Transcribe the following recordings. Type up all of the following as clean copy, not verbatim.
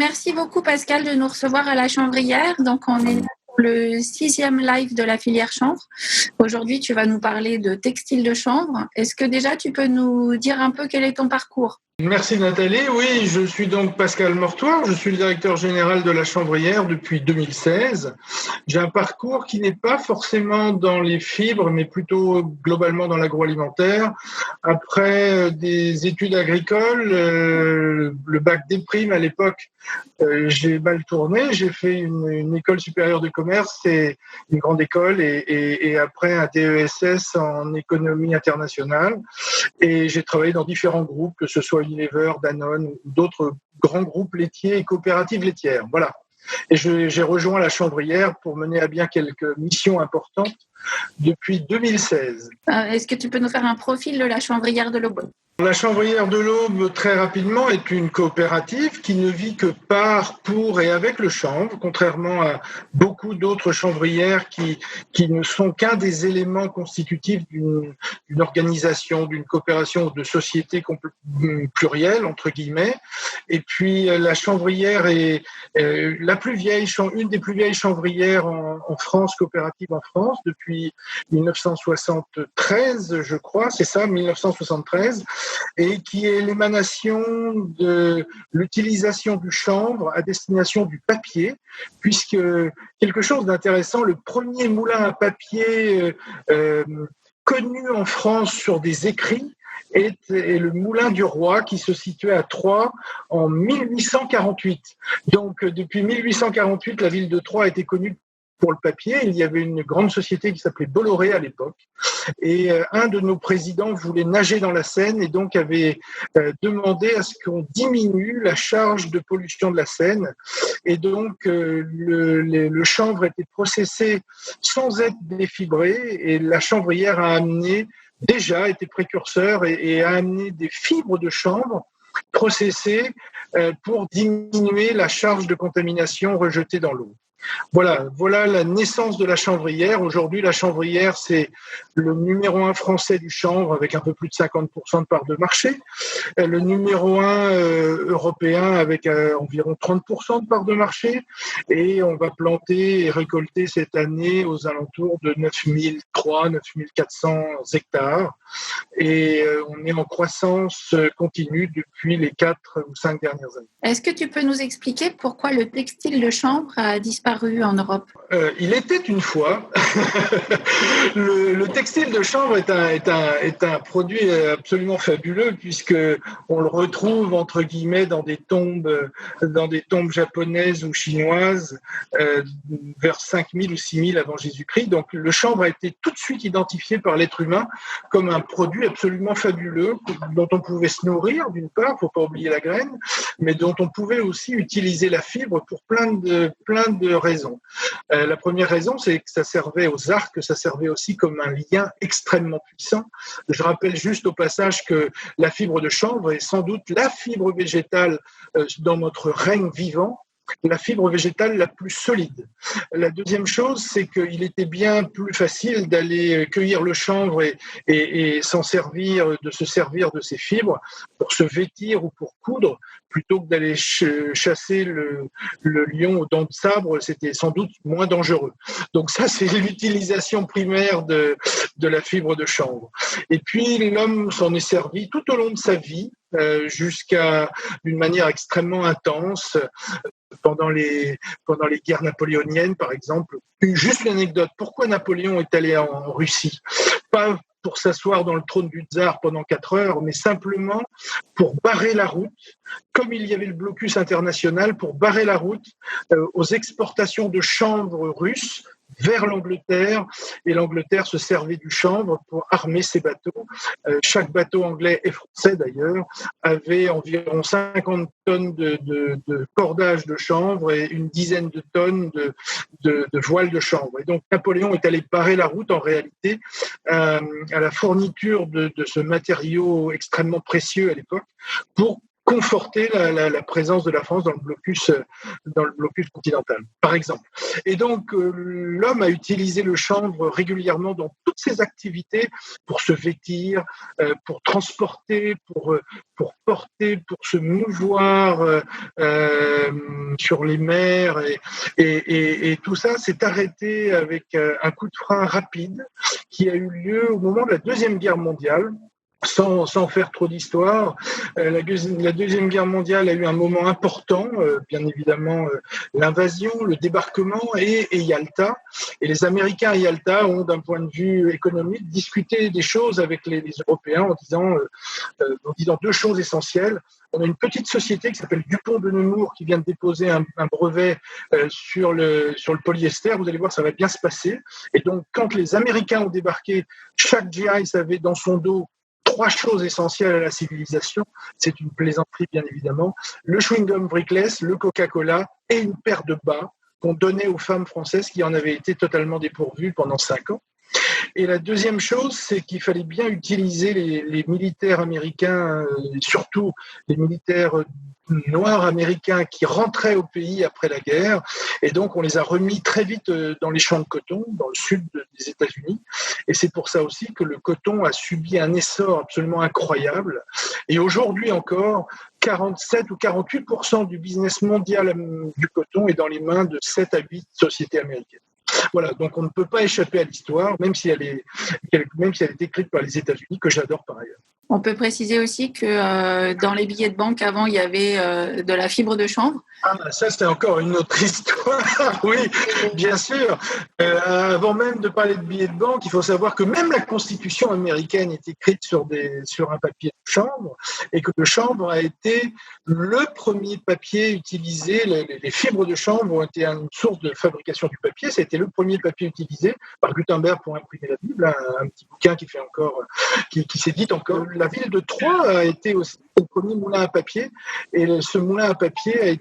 Merci beaucoup Pascal de nous recevoir à la Chanvrière. Donc on est pour le 6e live de la filière chanvre. Aujourd'hui, tu vas nous parler de textile de chanvre. Est-ce que déjà tu peux nous dire un peu quel est ton parcours ? Merci Nathalie. Oui, je suis donc Pascal Mortoir, je suis le directeur général de la Chanvrière depuis 2016. J'ai un parcours qui n'est pas forcément dans les fibres, mais plutôt globalement dans l'agroalimentaire. Après des études agricoles, le bac D' à l'époque, j'ai mal tourné. J'ai fait une école supérieure de commerce, c'est une grande école, et après un DESS en économie internationale. Et j'ai travaillé dans différents groupes, que ce soit Unilever, Danone ou d'autres grands groupes laitiers et coopératives laitières. Voilà. Et j'ai rejoint la Chanvrière pour mener à bien quelques missions importantes depuis 2016. Est-ce que tu peux nous faire un profil de la Chanvrière de l'Aube ? La Chanvrière de l'Aube, très rapidement, est une coopérative qui ne vit que par, pour et avec le chanvre, contrairement à beaucoup d'autres chanvrières qui ne sont qu'un des éléments constitutifs d'une organisation, d'une coopération ou de société plurielle, entre guillemets. Et puis, la Chanvrière est la plus vieille, une des plus vieilles chanvrières en France, coopérative en France, depuis 1973, je crois, c'est ça, 1973. Et qui est l'émanation de l'utilisation du chanvre à destination du papier, puisque quelque chose d'intéressant, le premier moulin à papier connu en France sur des écrits est le moulin du Roi qui se situait à Troyes en 1848. Donc depuis 1848, la ville de Troyes a été connue pour le papier. Il y avait une grande société qui s'appelait Bolloré à l'époque. Et un de nos présidents voulait nager dans la Seine et donc avait demandé à ce qu'on diminue la charge de pollution de la Seine. Et donc, le chanvre était processé sans être défibré et la chanvrière a été précurseur et a amené des fibres de chanvre processées pour diminuer la charge de contamination rejetée dans l'eau. Voilà la naissance de la Chanvrière. Aujourd'hui, la Chanvrière, c'est le numéro 1 français du chanvre avec un peu plus de 50% de part de marché. Le numéro 1 européen avec environ 30% de part de marché. Et on va planter et récolter cette année aux alentours de 9400 hectares. Et on est en croissance continue depuis les 4 ou 5 dernières années. Est-ce que tu peux nous expliquer pourquoi le textile de chanvre a disparu en Europe ? Il était une fois. Le textile de chanvre est un produit absolument fabuleux puisque on le retrouve entre guillemets dans des tombes japonaises ou chinoises vers 5000 ou 6000 avant Jésus-Christ. Donc le chanvre a été tout de suite identifié par l'être humain comme un produit absolument fabuleux dont on pouvait se nourrir d'une part, faut pas oublier la graine, mais dont on pouvait aussi utiliser la fibre pour plein de raisons. La première raison, c'est que ça servait aux arcs, ça servait aussi comme un lien extrêmement puissant. Je rappelle juste au passage que la fibre de chanvre est sans doute la fibre végétale dans notre règne vivant, la fibre végétale la plus solide. La deuxième chose, c'est qu'il était bien plus facile d'aller cueillir le chanvre et se servir de ces fibres pour se vêtir ou pour coudre, plutôt que d'aller chasser le lion aux dents de sabre. C'était sans doute moins dangereux. Donc ça, c'est l'utilisation primaire de la fibre de chanvre. Et puis, l'homme s'en est servi tout au long de sa vie, jusqu'à d'une manière extrêmement intense, pendant les guerres napoléoniennes, par exemple. Juste une anecdote. Pourquoi Napoléon est allé en Russie ? Pas pour s'asseoir dans le trône du tsar pendant 4 heures, mais simplement pour barrer la route, comme il y avait le blocus international, pour barrer la route aux exportations de chanvre russe vers l'Angleterre, et l'Angleterre se servait du chanvre pour armer ses bateaux. Chaque bateau anglais et français d'ailleurs avait environ 50 tonnes de cordage de chanvre et une dizaine de tonnes de voiles de chanvre. Et donc Napoléon est allé barrer la route en réalité à la fourniture de ce matériau extrêmement précieux à l'époque pour conforter la présence de la France dans le blocus continental, par exemple. Et donc, l'homme a utilisé le chanvre régulièrement dans toutes ses activités pour se vêtir, pour transporter, pour porter, pour se mouvoir sur les mers. Et tout ça s'est arrêté avec un coup de frein rapide qui a eu lieu au moment de la Deuxième Guerre mondiale. Sans faire trop d'histoire, la Deuxième Guerre mondiale a eu un moment important, bien évidemment l'invasion, le débarquement et Yalta. Et les Américains à Yalta ont, d'un point de vue économique, discuté des choses avec les Européens en disant deux choses essentielles. On a une petite société qui s'appelle Dupont de Nemours qui vient de déposer un brevet sur le polyester. Vous allez voir, ça va bien se passer. Et donc, quand les Américains ont débarqué, chaque GI savait dans son dos trois choses essentielles à la civilisation. C'est une plaisanterie, bien évidemment. Le chewing-gum Brickless, le Coca-Cola et une paire de bas qu'on donnait aux femmes françaises qui en avaient été totalement dépourvues pendant 5 ans. Et la deuxième chose, c'est qu'il fallait bien utiliser les militaires américains, surtout les militaires noirs américains qui rentraient au pays après la guerre. Et donc, on les a remis très vite dans les champs de coton, dans le sud des États-Unis. Et c'est pour ça aussi que le coton a subi un essor absolument incroyable. Et aujourd'hui encore, 47 ou 48% du business mondial du coton est dans les mains de 7 à 8 sociétés américaines. Voilà, donc on ne peut pas échapper à l'histoire, même si elle est écrite par les États-Unis, que j'adore par ailleurs. On peut préciser aussi que dans les billets de banque, avant, il y avait de la fibre de chanvre. Ah, ça, c'est encore une autre histoire. Oui, bien sûr. Avant même de parler de billets de banque, il faut savoir que même la Constitution américaine est écrite sur un papier de chanvre et que le chanvre a été le premier papier utilisé. Les fibres de chanvre ont été une source de fabrication du papier. Ça a été le premier papier utilisé par Gutenberg pour imprimer la Bible, un petit bouquin qui s'édite encore. La ville de Troyes a été aussi le premier moulin à papier, et ce moulin à papier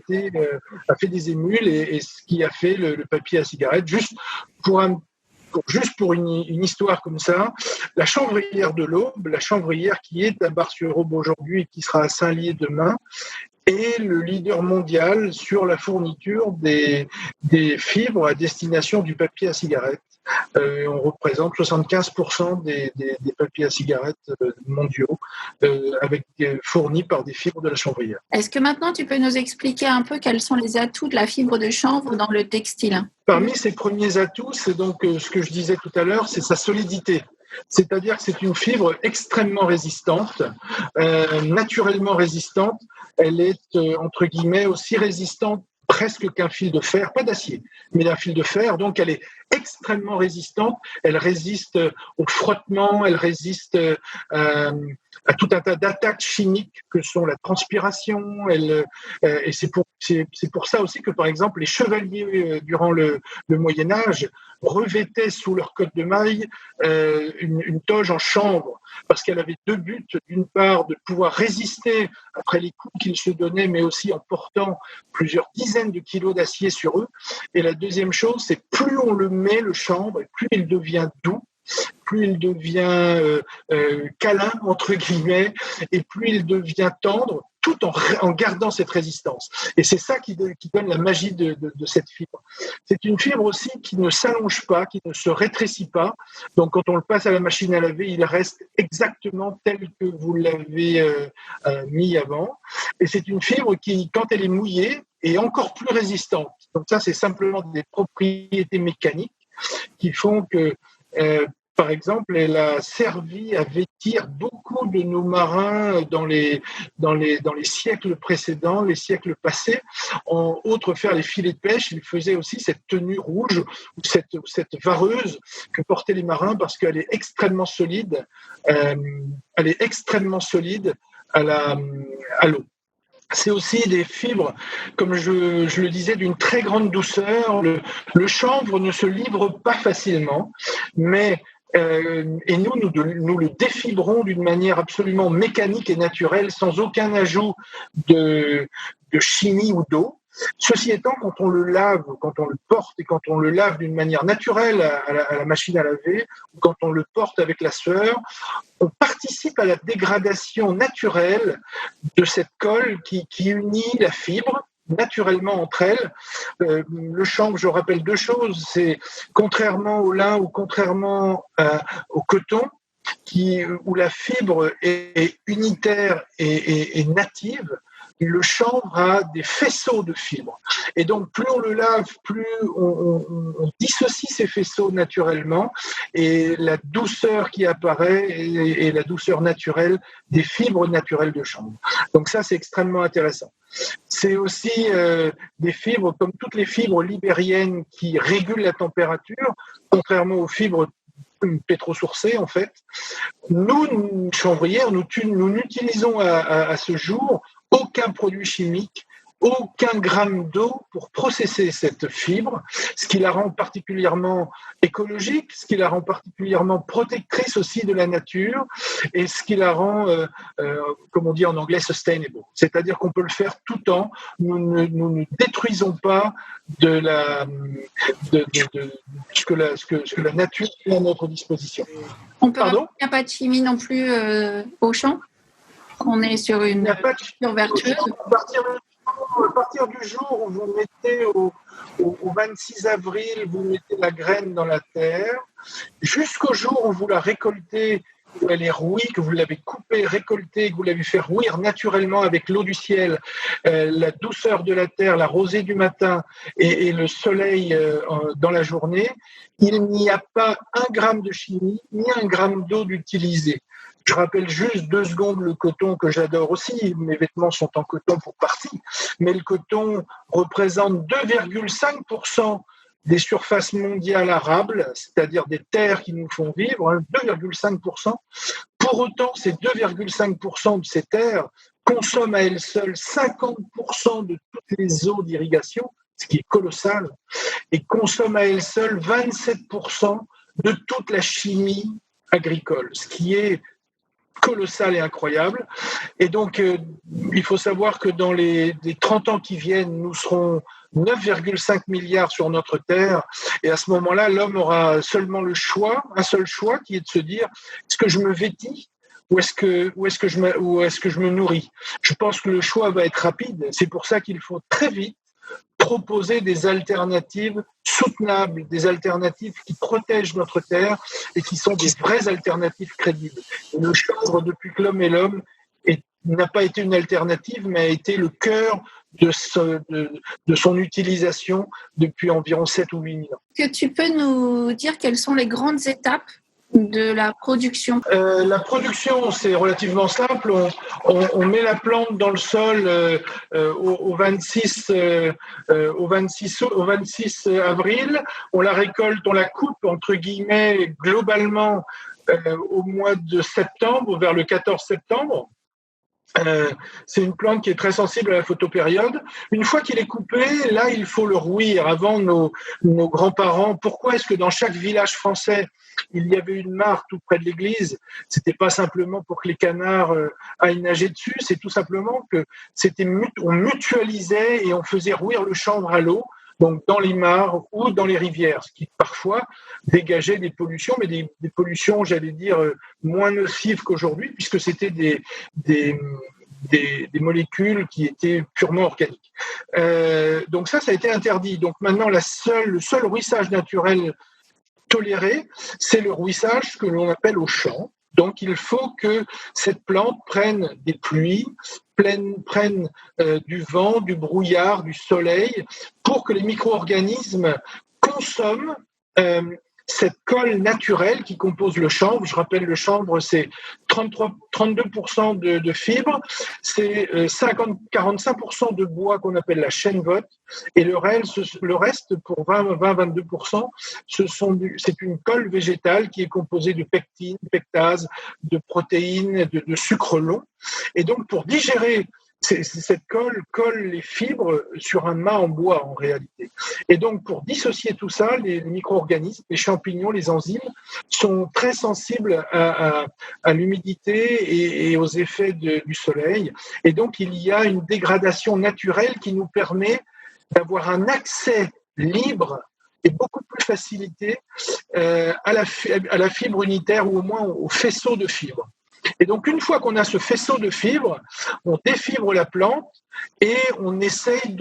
a fait des émules, et ce qui a fait le papier à cigarette. Juste pour une histoire comme ça, la chanvrière de l'Aube, la chanvrière qui est à Bar-sur-Aube aujourd'hui et qui sera à Saint-Lié demain, est le leader mondial sur la fourniture des fibres à destination du papier à cigarette. On représente 75% des papiers à cigarettes mondiaux fournis par des fibres de la chanvrière. Est-ce que maintenant tu peux nous expliquer un peu quels sont les atouts de la fibre de chanvre dans le textile ? Parmi ses premiers atouts, c'est donc ce que je disais tout à l'heure, c'est sa solidité. C'est-à-dire que c'est une fibre extrêmement résistante, naturellement résistante. Elle est, entre guillemets, aussi résistante presque qu'un fil de fer, pas d'acier, mais d'un fil de fer. Donc, elle est extrêmement résistante. Elle résiste au frottement, elle résiste à tout un tas d'attaques chimiques que sont la transpiration. Et c'est pour ça aussi que, par exemple, les chevaliers, durant le Moyen-Âge, revêtaient sous leur cotte de maille une toge en chanvre, parce qu'elle avait deux buts. D'une part, de pouvoir résister après les coups qu'ils se donnaient, mais aussi en portant plusieurs dizaines de kilos d'acier sur eux. Et la deuxième chose, c'est plus on le met, le chanvre, et plus il devient doux, plus il devient câlin, entre guillemets, et plus il devient tendre, tout en gardant cette résistance. Et c'est ça qui donne la magie de cette fibre. C'est une fibre aussi qui ne s'allonge pas, qui ne se rétrécit pas. Donc, quand on le passe à la machine à laver, il reste exactement tel que vous l'avez mis avant. Et c'est une fibre qui, quand elle est mouillée, est encore plus résistante. Donc ça, c'est simplement des propriétés mécaniques qui font que par exemple, elle a servi à vêtir beaucoup de nos marins dans les siècles précédents, les siècles passés. Outre faire les filets de pêche, ils faisaient aussi cette tenue rouge ou cette vareuse que portaient les marins parce qu'elle est extrêmement solide. Elle est extrêmement solide à l'eau. C'est aussi des fibres, comme je le disais, d'une très grande douceur. Le chanvre ne se livre pas facilement, mais et nous le défibrons d'une manière absolument mécanique et naturelle, sans aucun ajout de chimie ou d'eau. Ceci étant, quand on le lave, quand on le porte et quand on le lave d'une manière naturelle à la machine à laver, ou quand on le porte avec la sueur, on participe à la dégradation naturelle de cette colle qui unit la fibre naturellement entre elles. Le chanvre, je rappelle deux choses, c'est contrairement au lin ou contrairement au coton, où la fibre est unitaire et native, le chanvre a des faisceaux de fibres. Et donc, plus on le lave, plus on dissocie ces faisceaux naturellement, et la douceur qui apparaît est la douceur naturelle des fibres naturelles de chanvre. Donc ça, c'est extrêmement intéressant. C'est aussi des fibres, comme toutes les fibres libériennes, qui régulent la température, contrairement aux fibres pétrosourcées, en fait. Nous, chanvrières, nous n'utilisons à ce jour aucun produit chimique, aucun gramme d'eau pour processer cette fibre, ce qui la rend particulièrement écologique, ce qui la rend particulièrement protectrice aussi de la nature, et ce qui la rend, comme on dit en anglais, sustainable. C'est-à-dire qu'on peut le faire tout le temps. Nous ne détruisons pas ce que la nature met à notre disposition. On peut il n'y a pas de chimie non plus au champ. On est sur une nature vertueuse. À partir du jour où vous mettez au 26 avril, vous mettez la graine dans la terre, jusqu'au jour où vous la récoltez, où elle est rouille, que vous l'avez coupée, récoltée, que vous l'avez fait rouir naturellement avec l'eau du ciel, la douceur de la terre, la rosée du matin et le soleil dans la journée, il n'y a pas 1 gramme de chimie, ni 1 gramme d'eau d'utilisé. Je rappelle juste 2 secondes le coton que j'adore aussi. Mes vêtements sont en coton pour partie. Mais le coton représente 2,5% des surfaces mondiales arables, c'est-à-dire des terres qui nous font vivre, 2,5%. Pour autant, ces 2,5% de ces terres consomment à elles seules 50% de toutes les eaux d'irrigation, ce qui est colossal, et consomment à elles seules 27% de toute la chimie agricole, ce qui est colossal et incroyable. Et donc, il faut savoir que dans les 30 ans qui viennent, nous serons 9,5 milliards sur notre Terre. Et à ce moment-là, l'homme aura seulement un seul choix, qui est de se dire, est-ce que je me vêtis ou est-ce que je me nourris? Je pense que le choix va être rapide. C'est pour ça qu'il faut très vite proposer des alternatives soutenables, des alternatives qui protègent notre terre et qui sont des vraies alternatives crédibles. Et le chanvre, depuis que l'homme est l'homme, n'a pas été une alternative, mais a été le cœur de son utilisation depuis environ 7 ou 8 000 ans. Est-ce que tu peux nous dire quelles sont les grandes étapes de la production? La production, c'est relativement simple. On met la plante dans le sol au 26 avril. On la récolte, on la coupe, entre guillemets, globalement au mois de septembre, vers le 14 septembre. C'est une plante qui est très sensible à la photopériode. Une fois qu'il est coupé, là, il faut le rouir. Avant, nos grands-parents, pourquoi est-ce que dans chaque village français, il y avait une mare tout près de l'église? C'était pas simplement pour que les canards aillent nager dessus, c'est tout simplement que on mutualisait et on faisait rouir le chanvre à l'eau, donc dans les mares ou dans les rivières, ce qui parfois dégageait des pollutions, mais des pollutions, j'allais dire, moins nocives qu'aujourd'hui, puisque c'était des molécules qui étaient purement organiques. Donc ça a été interdit. Donc maintenant, le seul rouissage naturel toléré, c'est le rouissage que l'on appelle au champ. Donc, il faut que cette plante prenne des pluies, prenne du vent, du brouillard, du soleil, pour que les micro-organismes consomment cette colle naturelle qui compose le chanvre. Je rappelle, le chanvre, c'est 32% de fibres, c'est 45% de bois qu'on appelle la chêne-vote, et le reste pour 20-22%, c'est une colle végétale qui est composée de pectine, pectase, de protéines, de sucre long. Et donc, pour digérer cette colle les fibres sur un mât en bois en réalité. Et donc pour dissocier tout ça, les micro-organismes, les champignons, les enzymes sont très sensibles à l'humidité et aux effets du soleil. Et donc il y a une dégradation naturelle qui nous permet d'avoir un accès libre et beaucoup plus facilité à la fibre unitaire ou au moins au faisceau de fibres. Et donc, une fois qu'on a ce faisceau de fibres, on défibre la plante et on essaye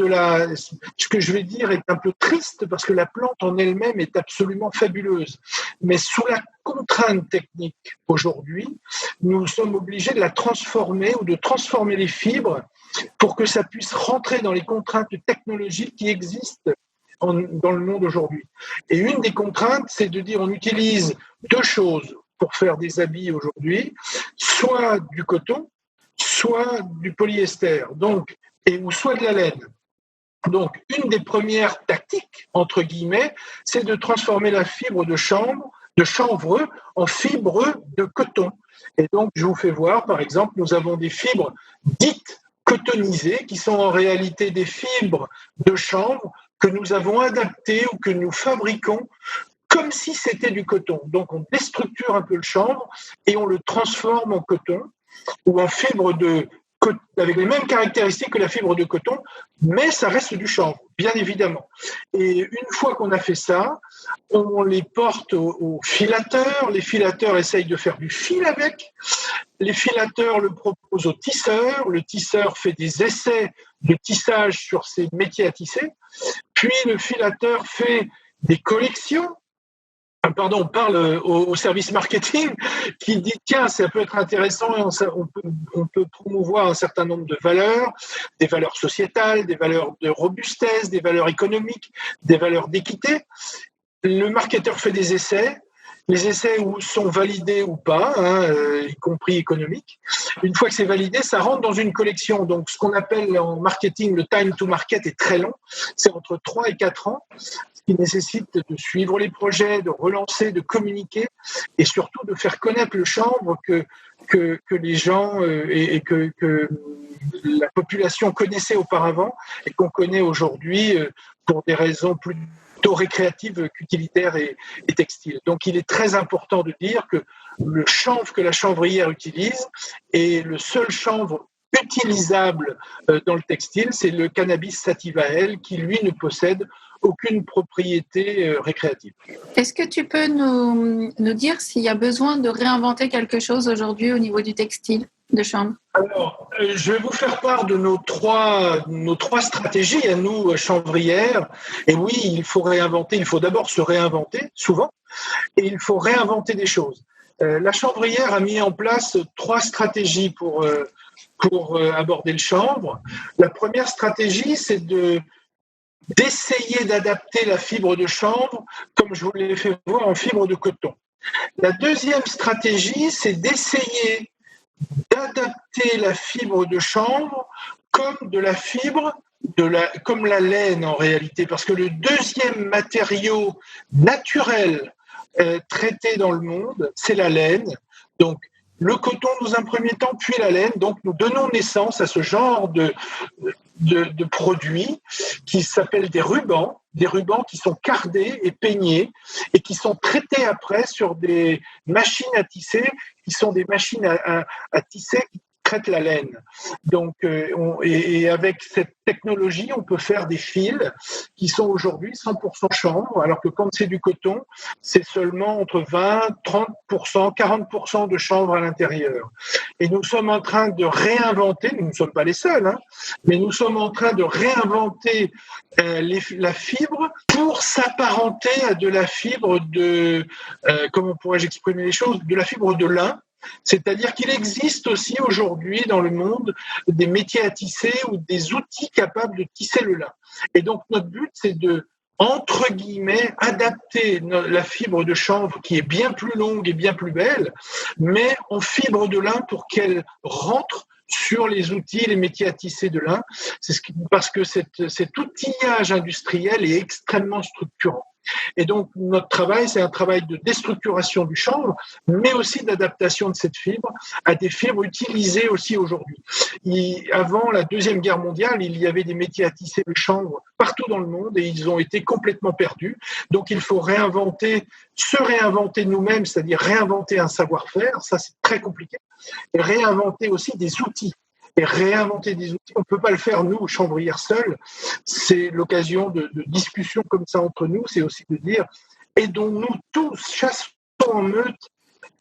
ce que je vais dire est un peu triste parce que la plante en elle-même est absolument fabuleuse. Mais sous la contrainte technique aujourd'hui, nous sommes obligés de la transformer ou de transformer les fibres pour que ça puisse rentrer dans les contraintes technologiques qui existent dans le monde aujourd'hui. Et une des contraintes, c'est de dire on utilise deux choses pour faire des habits aujourd'hui, soit du coton, soit du polyester, ou soit de la laine. Donc, une des premières tactiques, entre guillemets, c'est de transformer la fibre de chanvre en fibre de coton. Et donc, je vous fais voir, par exemple, nous avons des fibres dites cotonisées, qui sont en réalité des fibres de chanvre que nous avons adaptées ou que nous fabriquons comme si c'était du coton. Donc, on déstructure un peu le chanvre et on le transforme en coton ou en fibre de coton, avec les mêmes caractéristiques que la fibre de coton, mais ça reste du chanvre, bien évidemment. Et une fois qu'on a fait ça, on les porte aux filateurs. Les filateurs essayent de faire du fil avec. Les filateurs le proposent au tisseur. Le tisseur fait des essais de tissage sur ses métiers à tisser. Puis, le filateur fait des collections. On parle au service marketing qui dit tiens, ça peut être intéressant et on peut promouvoir un certain nombre de valeurs, des valeurs sociétales, des valeurs de robustesse, des valeurs économiques, des valeurs d'équité. Le marketeur fait des essais. Les essais sont validés ou pas, y compris économiques. Une fois que c'est validé, ça rentre dans une collection. Donc, ce qu'on appelle en marketing le time to market est très long. C'est entre 3 et 4 ans, ce qui nécessite de suivre les projets, de relancer, de communiquer et surtout de faire connaître le chanvre que les gens et que la population connaissait auparavant et qu'on connaît aujourd'hui pour des raisons plutôt récréative qu'utilitaire et textile. Donc, il est très important de dire que le chanvre que la chanvrière utilise est le seul chanvre utilisable dans le textile, c'est le Cannabis sativae qui, lui, ne possède aucune propriété récréative. Est-ce que tu peux nous dire s'il y a besoin de réinventer quelque chose aujourd'hui au niveau du textile de chanvre? Alors, je vais vous faire part de nos trois stratégies à nous, chanvrières. Et oui, il faut d'abord se réinventer, souvent, et il faut réinventer des choses. La chanvrière a mis en place 3 stratégies pour aborder le chanvre. La première stratégie, c'est d'essayer d'adapter la fibre de chanvre, comme je vous l'ai fait voir, en fibre de coton. La deuxième stratégie, c'est d'essayer d'adapter la fibre de chanvre comme comme la laine en réalité, parce que le deuxième matériau naturel traité dans le monde, c'est la laine. Donc, le coton dans un premier temps, puis la laine. Donc, nous donnons naissance à ce genre de produits qui s'appellent des rubans qui sont cardés et peignés et qui sont traités après sur des machines à tisser, qui sont des machines à tisser qui traitent la laine. Donc, et avec cette technologie, on peut faire des fils qui sont aujourd'hui 100% chanvre, alors que quand c'est du coton, c'est seulement entre 20, 30%, 40% de chanvre à l'intérieur. Et nous sommes en train de réinventer, nous ne sommes pas les seuls, mais nous sommes en train de réinventer la fibre pour s'apparenter à de la fibre comment pourrais-je exprimer les choses, de la fibre de lin. C'est-à-dire qu'il existe aussi aujourd'hui dans le monde des métiers à tisser ou des outils capables de tisser le lin. Et donc notre but, c'est de, entre guillemets, adapter la fibre de chanvre qui est bien plus longue et bien plus belle, mais en fibre de lin pour qu'elle rentre sur les outils, les métiers à tisser de lin, parce que cet outillage industriel est extrêmement structurant. Et donc, notre travail, c'est un travail de déstructuration du chanvre, mais aussi d'adaptation de cette fibre à des fibres utilisées aussi aujourd'hui. Avant la Deuxième Guerre mondiale, il y avait des métiers à tisser le chanvre partout dans le monde et ils ont été complètement perdus. Donc, il faut se réinventer nous-mêmes, c'est-à-dire réinventer un savoir-faire, ça c'est très compliqué, et réinventer aussi des outils. et réinventer des outils. On ne peut pas le faire, nous, chambrières seuls. C'est l'occasion de discussions comme ça entre nous. C'est aussi de dire, aidons-nous tous, chassons en meute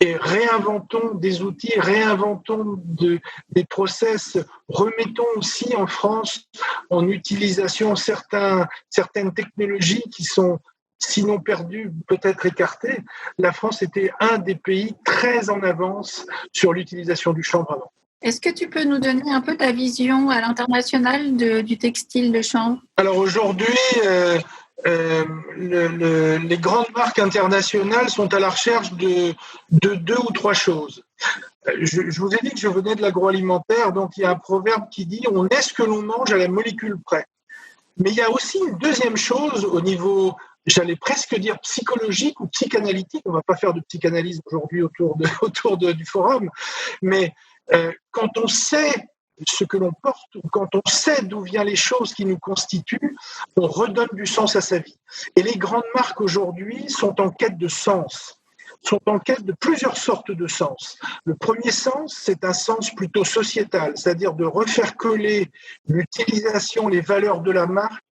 et réinventons des outils, réinventons des process, remettons aussi en France en utilisation certaines technologies qui sont, sinon perdues, peut-être écartées. La France était un des pays très en avance sur l'utilisation du chanvre avant. Est-ce que tu peux nous donner un peu ta vision à l'international du textile de chanvre ? Alors aujourd'hui, les grandes marques internationales sont à la recherche de 2 ou 3 choses. Je vous ai dit que je venais de l'agroalimentaire, donc il y a un proverbe qui dit « on est ce que l'on mange à la molécule près ». Mais il y a aussi une deuxième chose au niveau, j'allais presque dire psychologique ou psychanalytique, on ne va pas faire de psychanalyse aujourd'hui autour du forum, mais quand on sait ce que l'on porte, quand on sait d'où viennent les choses qui nous constituent, on redonne du sens à sa vie. Et les grandes marques aujourd'hui sont en quête de sens, sont en quête de plusieurs sortes de sens. Le premier sens, c'est un sens plutôt sociétal, c'est-à-dire de refaire coller l'utilisation, les valeurs de la marque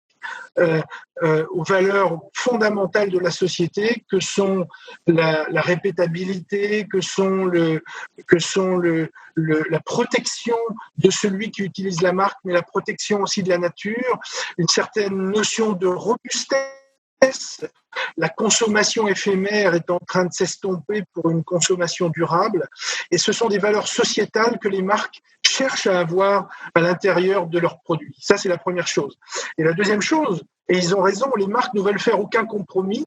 aux valeurs fondamentales de la société, que sont la répétabilité, que sont la protection de celui qui utilise la marque, mais la protection aussi de la nature, une certaine notion de robustesse. La consommation éphémère est en train de s'estomper pour une consommation durable, et ce sont des valeurs sociétales que les marques cherchent à avoir à l'intérieur de leurs produits. Ça, c'est la première chose. Et la deuxième chose, et ils ont raison, les marques ne veulent faire aucun compromis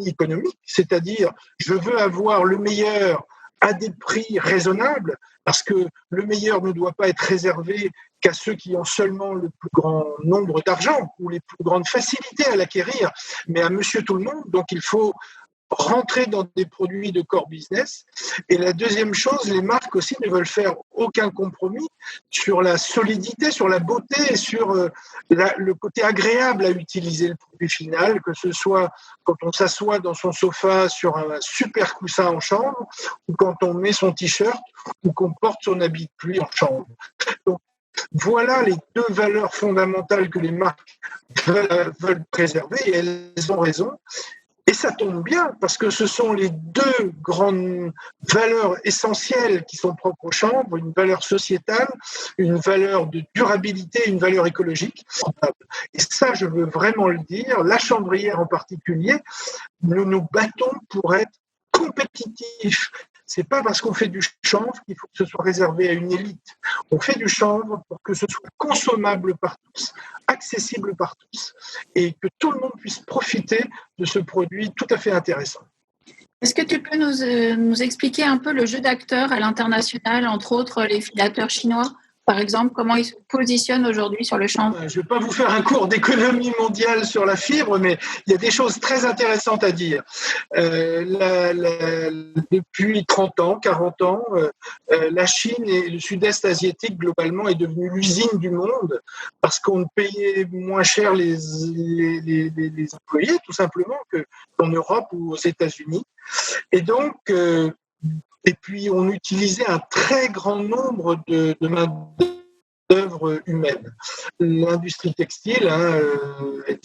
économique, c'est-à-dire je veux avoir le meilleur à des prix raisonnables, parce que le meilleur ne doit pas être réservé qu'à ceux qui ont seulement le plus grand nombre d'argent ou les plus grandes facilités à l'acquérir, mais à monsieur tout le monde. Donc il faut rentrer dans des produits de core business. Et la deuxième chose, les marques aussi ne veulent faire aucun compromis sur la solidité, sur la beauté et sur le côté agréable à utiliser le produit final, que ce soit quand on s'assoit dans son sofa sur un super coussin en chambre, ou quand on met son t-shirt, ou qu'on porte son habit de pluie en chambre. Donc, voilà les 2 valeurs fondamentales que les marques veulent préserver, et elles ont raison. Et ça tombe bien, parce que ce sont les 2 grandes valeurs essentielles qui sont propres aux chambres, une valeur sociétale, une valeur de durabilité, une valeur écologique. Et ça, je veux vraiment le dire, la chambrière en particulier, nous nous battons pour être compétitifs. C'est pas parce qu'on fait du chanvre qu'il faut que ce soit réservé à une élite. On fait du chanvre pour que ce soit consommable par tous, accessible par tous, et que tout le monde puisse profiter de ce produit tout à fait intéressant. Est-ce que tu peux nous expliquer un peu le jeu d'acteurs à l'international, entre autres les filateurs chinois ? Par exemple, comment ils se positionnent aujourd'hui sur le chanvre ? Je ne vais pas vous faire un cours d'économie mondiale sur la fibre, mais il y a des choses très intéressantes à dire. Depuis 30 ans, 40 ans, la Chine et le sud-est asiatique, globalement, est devenue l'usine du monde parce qu'on payait moins cher les employés, tout simplement, qu'en Europe ou aux États-Unis. Et donc, et puis, on utilisait un très grand nombre de main-d'œuvre humaine. L'industrie textile,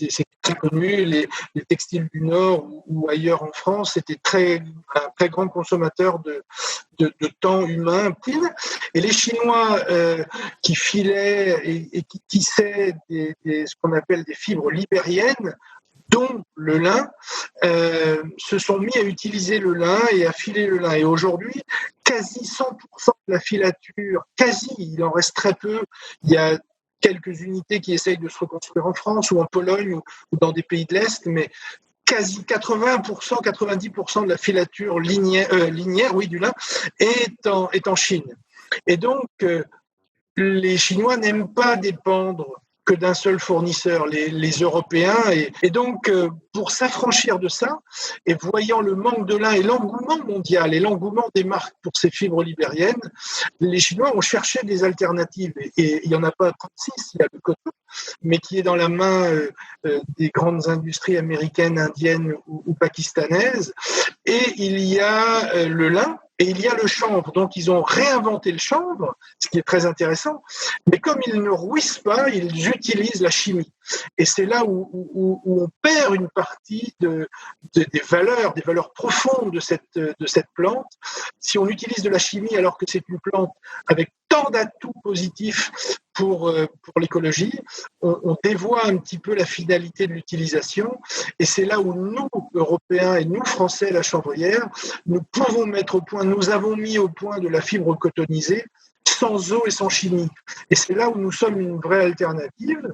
c'est très connu. Les textiles du Nord ou ailleurs en France étaient un très grand consommateur de temps humain. Et les Chinois qui filaient et qui tissaient ce qu'on appelle des fibres libériennes, dont le lin, se sont mis à utiliser le lin et à filer le lin. Et aujourd'hui, quasi 100% de la filature, il en reste très peu. Il y a quelques unités qui essayent de se reconstruire en France ou en Pologne ou dans des pays de l'Est, mais quasi 80%, 90% de la filature linéaire, du lin est en Chine. Et donc, les Chinois n'aiment pas dépendre que d'un seul fournisseur, les Européens. Et donc, pour s'affranchir de ça, et voyant le manque de lin et l'engouement mondial et l'engouement des marques pour ces fibres libériennes, les Chinois ont cherché des alternatives. Et il n'y en a pas 36, il y a le coton, mais qui est dans la main des grandes industries américaines, indiennes ou pakistanaises. Et il y a le lin, et il y a le chanvre. Donc, ils ont réinventé le chanvre, ce qui est très intéressant. Mais comme ils ne rouissent pas, ils utilisent la chimie. Et c'est là où on perd une partie des valeurs profondes de cette plante. Si on utilise de la chimie alors que c'est une plante avec tant d'atouts positifs pour l'écologie, on dévoie un petit peu la finalité de l'utilisation. Et c'est là où nous, Européens et nous, Français, la chanvrière, nous pouvons mettre au point, nous avons mis au point de la fibre cotonisée sans eau et sans chimie. Et c'est là où nous sommes une vraie alternative.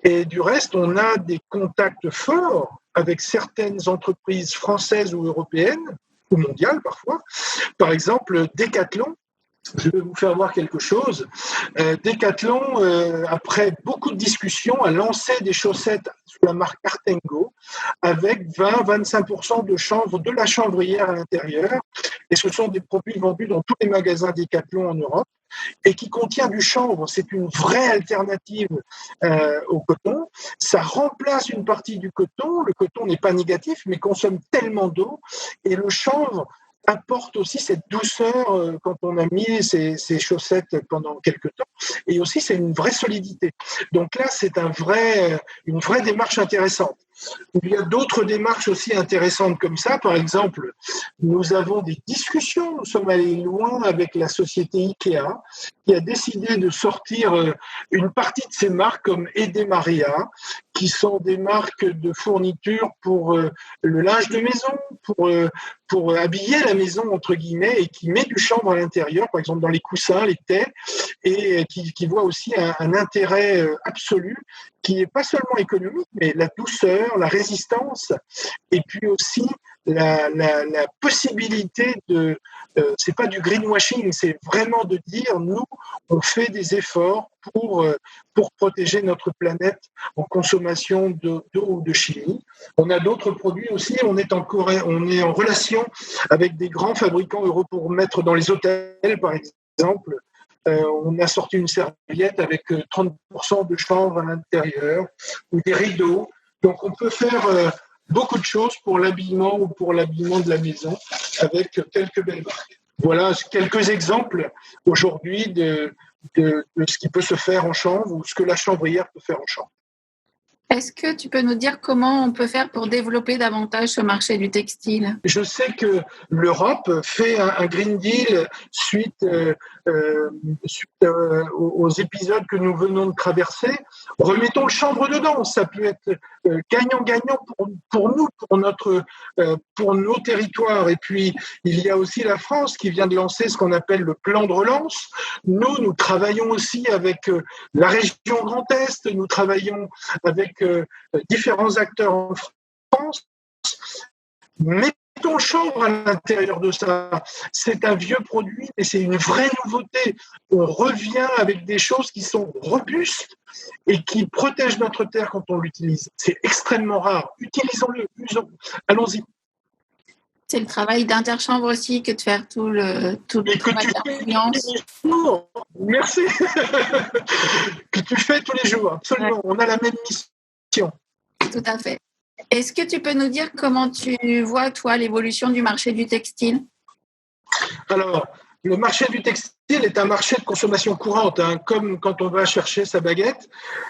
Et du reste, on a des contacts forts avec certaines entreprises françaises ou européennes, ou mondiales parfois. Par exemple, Decathlon. Je vais vous faire voir quelque chose. Decathlon, après beaucoup de discussions, a lancé des chaussettes sous la marque Artengo avec 20-25% de la chanvrière à l'intérieur. Et ce sont des produits vendus dans tous les magasins Decathlon en Europe et qui contient du chanvre. C'est une vraie alternative au coton. Ça remplace une partie du coton. Le coton n'est pas négatif, mais consomme tellement d'eau. Et le chanvre apporte aussi cette douceur quand on a mis ces chaussettes pendant quelques temps. Et aussi, c'est une vraie solidité. Donc là, c'est une vraie démarche intéressante. Il y a d'autres démarches aussi intéressantes comme ça. Par exemple, nous avons des discussions. Nous sommes allés loin avec la société Ikea qui a décidé de sortir une partie de ses marques comme Edemaria, qui sont des marques de fourniture pour le linge de maison, pour habiller la maison, entre guillemets, et qui met du chanvre à l'intérieur, par exemple dans les coussins, les tais, et qui voit aussi un intérêt absolu, qui n'est pas seulement économique, mais la douceur, la résistance, et puis aussi la possibilité de... c'est pas du greenwashing, c'est vraiment de dire, nous, on fait des efforts pour protéger notre planète en consommation d'eau ou de chimie. On a d'autres produits aussi. On est en relation avec des grands fabricants européens pour mettre dans les hôtels, par exemple. On a sorti une serviette avec 30% de chanvre à l'intérieur ou des rideaux. Donc, on peut faire beaucoup de choses pour l'habillement ou pour l'habillement de la maison avec quelques belles marques. Voilà quelques exemples aujourd'hui de ce qui peut se faire en chanvre ou ce que la chanvrière peut faire en chanvre. Est-ce que tu peux nous dire comment on peut faire pour développer davantage ce marché du textile ? Je sais que l'Europe fait un Green Deal suite aux épisodes que nous venons de traverser. Remettons le chanvre dedans. Ça peut être gagnant-gagnant pour nous, pour nos territoires. Et puis, il y a aussi la France qui vient de lancer ce qu'on appelle le plan de relance. Nous travaillons aussi avec la région Grand Est. Nous travaillons avec différents acteurs en France. Mettons le chanvre à l'intérieur de ça. C'est un vieux produit, mais c'est une vraie nouveauté. On revient avec des choses qui sont robustes et qui protègent notre terre quand on l'utilise. C'est extrêmement rare. Utilisons-le, allons-y. C'est le travail d'Interchanvre aussi que de faire tout le travail d'influence. Merci. Que tu fais tous les jours, absolument. Ouais. On a la même mission. Tout à fait. Est-ce que tu peux nous dire comment tu vois, toi, l'évolution du marché du textile ? Alors, le marché du textile est un marché de consommation courante, hein, comme quand on va chercher sa baguette,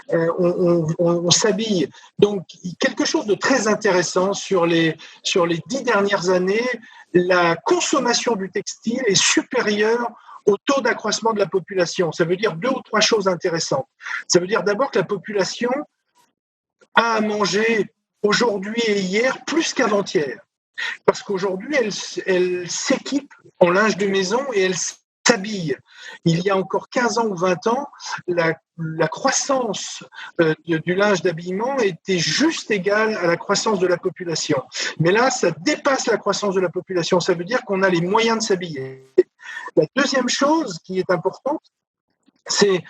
on s'habille. Donc, quelque chose de très intéressant sur les 10 dernières années, la consommation du textile est supérieure au taux d'accroissement de la population. Ça veut dire 2 ou 3 choses intéressantes. Ça veut dire d'abord que la population a à manger aujourd'hui et hier plus qu'avant-hier. Parce qu'aujourd'hui, elle s'équipe en linge de maison et elle s'habille. Il y a encore 15 ans ou 20 ans, la croissance du linge d'habillement était juste égale à la croissance de la population. Mais là, ça dépasse la croissance de la population. Ça veut dire qu'on a les moyens de s'habiller. La deuxième chose qui est importante, c'est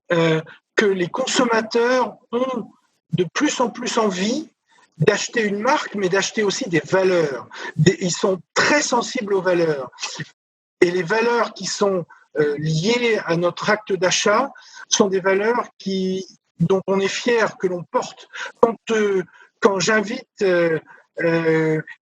que les consommateurs ont de plus en plus envie d'acheter une marque, mais d'acheter aussi des valeurs. Ils sont très sensibles aux valeurs. Et les valeurs qui sont liées à notre acte d'achat sont des valeurs dont on est fier, que l'on porte. Quand j'invite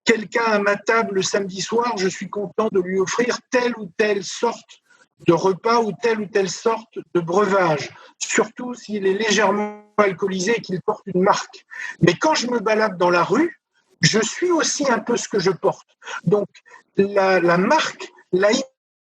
quelqu'un à ma table le samedi soir, je suis content de lui offrir telle ou telle sorte de repas ou telle sorte de breuvage, surtout s'il est légèrement alcoolisé et qu'il porte une marque. Mais quand je me balade dans la rue, je suis aussi un peu ce que je porte. Donc, la marque l'a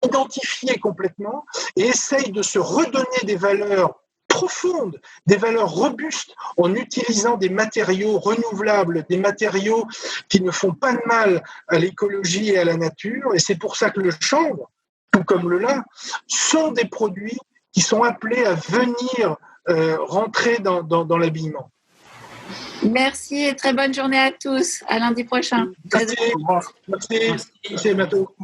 identifié complètement et essaye de se redonner des valeurs profondes, des valeurs robustes en utilisant des matériaux renouvelables, des matériaux qui ne font pas de mal à l'écologie et à la nature. Et c'est pour ça que le chanvre, tout comme le lin, sont des produits qui sont appelés à venir rentrer dans l'habillement. Merci et très bonne journée à tous. À lundi prochain. Merci, à bientôt.